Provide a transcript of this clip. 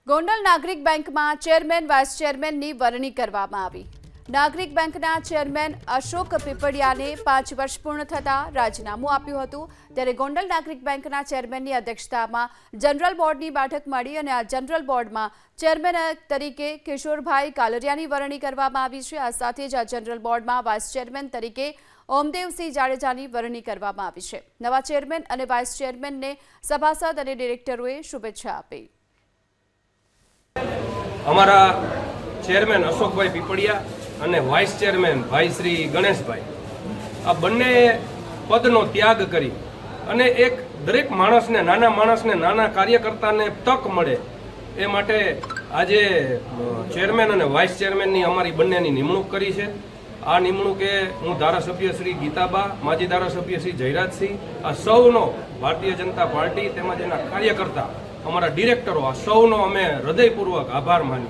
ગોંડલ નાગરિક બેંકમાં chairman vice ચેરમેનની વરણી કરવામાં આવી। નાગરિક બેંકના ચેરમેન અશોક પીપળિયાને 5 વર્ષ પૂર્ણ થતાં રાજીનામું આપ્યું હતું। ત્યારે ગોંડલ નાગરિક બેંકના ચેરમેનની અધ્યક્ષતામાં જનરલ બોર્ડની બેઠક મળી અને આ જનરલ બોર્ડમાં ચેરમેન તરીકે કિશોરભાઈ કાલરિયાની વરણી કરવામાં આવી છે। આ સાથે જ આ જનરલ બોર્ડમાં વાઇસ ચેરમેન તરીકે ઓમદેવસિંહ જાડેજાની વરણી કરવામાં આવી છે। નવા ચેરમેન અને વાઇસ ચેરમેનને સભાસદ અને ડિરેક્ટરોએ શુભેચ્છા આપી। અમારા ચેરમેન અશોકભાઈ પીપળિયા અને વાઇસ ચેરમેન ભાઈ શ્રી ગણેશભાઈ આ બંને પદનો ત્યાગ કરી અને એક દરેક માણસને નાના કાર્યકર્તાને તક મળે એ માટે આજે ચેરમેન અને વાઇસ ચેરમેનની અમારી બંનેની નિમણૂક કરી છે। આ નિમણૂકે હું ધારાસભ્ય શ્રી ગીતાબા, માજી ધારાસભ્ય શ્રી જયરાજસિંહ, આ સૌનો ભારતીય જનતા પાર્ટી તેમજ એના કાર્યકર્તા, અમારા ડિરેક્ટરો, આ સૌનો અમે હૃદયપૂર્વક આભાર માનીએ।